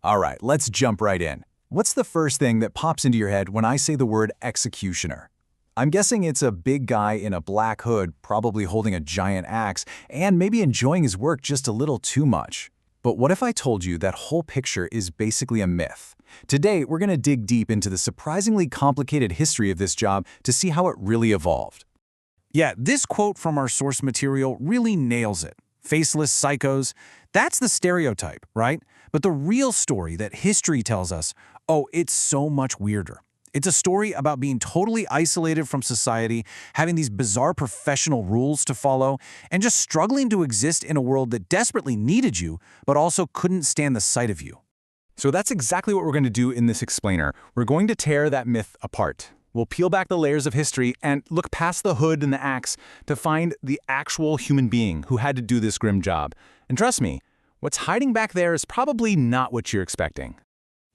All right, let's jump right in. What's the first thing that pops into your head when I say the word executioner? I'm guessing it's a big guy in a black hood, probably holding a giant axe, and maybe enjoying his work just a little too much. But what if I told you that whole picture is basically a myth? Today, we're going to dig deep into the surprisingly complicated history of this job to see how it really evolved. Yeah, this quote from our source material really nails it. Faceless psychos, that's the stereotype, right? But the real story that history tells us, oh, it's so much weirder. It's a story about being totally isolated from society, having these bizarre professional rules to follow, and just struggling to exist in a world that desperately needed you, but also couldn't stand the sight of you. So that's exactly what we're going to do in this explainer. We're going to tear that myth apart. We'll peel back the layers of history and look past the hood and the axe to find the actual human being who had to do this grim job. And trust me, what's hiding back there is probably not what you're expecting.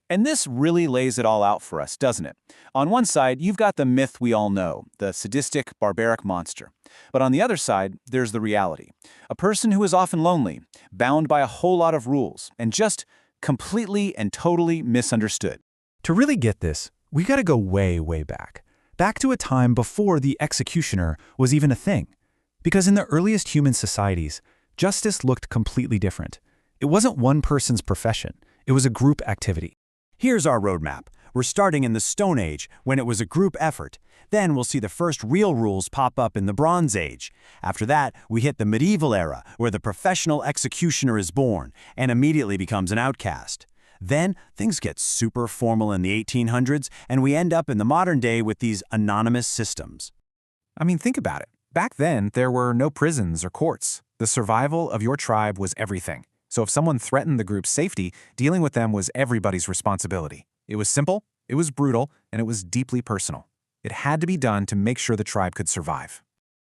And this really lays it all out for us, doesn't it? On one side, you've got the myth we all know, the sadistic, barbaric monster. But on the other side, there's the reality. A person who is often lonely, bound by a whole lot of rules, and just completely and totally misunderstood. To really get this, we gotta go way, way back. Back to a time before the executioner was even a thing. Because in the earliest human societies, justice looked completely different. It wasn't one person's profession. It was a group activity. Here's our roadmap. We're starting in the Stone Age, when it was a group effort. Then we'll see the first real rules pop up in the Bronze Age. After that, we hit the medieval era, where the professional executioner is born and immediately becomes an outcast. Then, things get super formal in the 1800s, and we end up in the modern day with these anonymous systems. I mean, think about it. Back then, there were no prisons or courts. The survival of your tribe was everything. So if someone threatened the group's safety, dealing with them was everybody's responsibility. It was simple, it was brutal, and it was deeply personal. It had to be done to make sure the tribe could survive.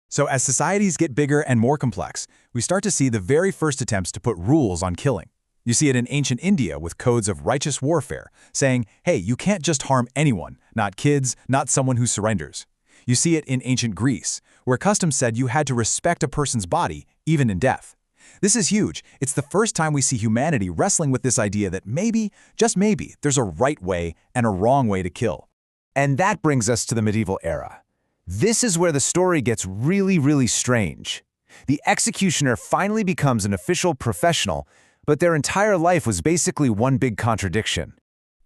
So as societies get bigger and more complex, we start to see the very first attempts to put rules on killing. You see it in ancient India with codes of righteous warfare, saying, hey, you can't just harm anyone, not kids, not someone who surrenders. You see it in ancient Greece, where customs said you had to respect a person's body, even in death. This is huge. It's the first time we see humanity wrestling with this idea that maybe, just maybe, there's a right way and a wrong way to kill. And that brings us to the medieval era. This is where the story gets really, really strange. The executioner finally becomes an official professional, but their entire life was basically one big contradiction.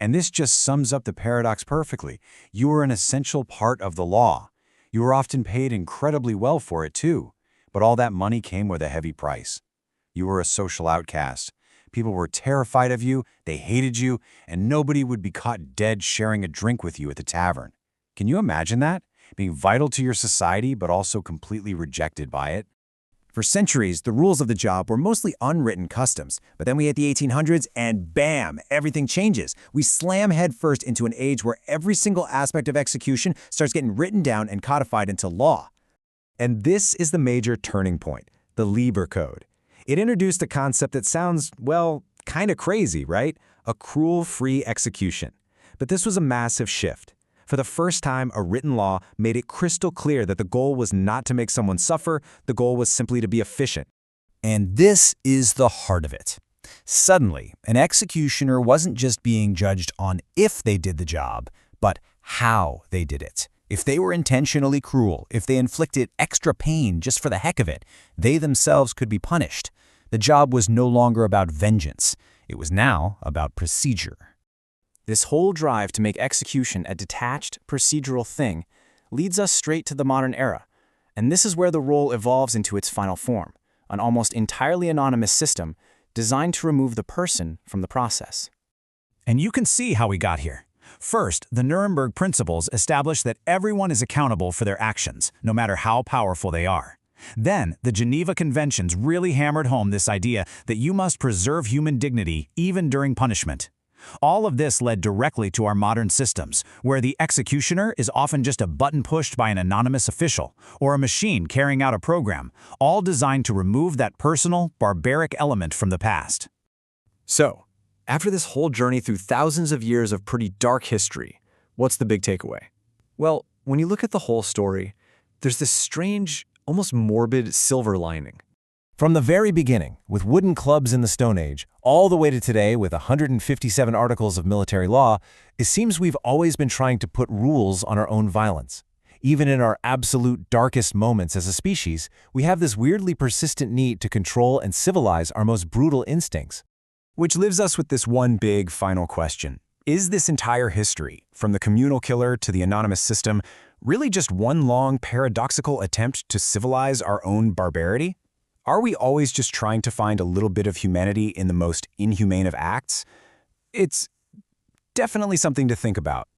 And this just sums up the paradox perfectly. You were an essential part of the law. You were often paid incredibly well for it too, but all that money came with a heavy price. You were a social outcast. People were terrified of you, they hated you, and nobody would be caught dead sharing a drink with you at the tavern. Can you imagine that? Being vital to your society, but also completely rejected by it? For centuries, the rules of the job were mostly unwritten customs, but then we hit the 1800s and bam, everything changes. We slam headfirst into an age where every single aspect of execution starts getting written down and codified into law. And this is the major turning point, the Lieber Code. It introduced a concept that sounds, well, kind of crazy, right? A cruel-free execution. But this was a massive shift. For the first time, a written law made it crystal clear that the goal was not to make someone suffer, the goal was simply to be efficient. And this is the heart of it. Suddenly, an executioner wasn't just being judged on if they did the job, but how they did it. If they were intentionally cruel, if they inflicted extra pain just for the heck of it, they themselves could be punished. The job was no longer about vengeance. It was now about procedure. This whole drive to make execution a detached, procedural thing leads us straight to the modern era. And this is where the role evolves into its final form, an almost entirely anonymous system designed to remove the person from the process. And you can see how we got here. First, the Nuremberg principles establish that everyone is accountable for their actions, no matter how powerful they are. Then, the Geneva Conventions really hammered home this idea that you must preserve human dignity even during punishment. All of this led directly to our modern systems, where the executioner is often just a button pushed by an anonymous official, or a machine carrying out a program, all designed to remove that personal, barbaric element from the past. So, after this whole journey through thousands of years of pretty dark history, what's the big takeaway? Well, when you look at the whole story, there's this strange, almost morbid silver lining. From the very beginning, with wooden clubs in the Stone Age, all the way to today with 157 articles of military law, it seems we've always been trying to put rules on our own violence. Even in our absolute darkest moments as a species, we have this weirdly persistent need to control and civilize our most brutal instincts. Which leaves us with this one big final question. Is this entire history, from the communal killer to the anonymous system, really just one long paradoxical attempt to civilize our own barbarity? Are we always just trying to find a little bit of humanity in the most inhumane of acts? It's definitely something to think about.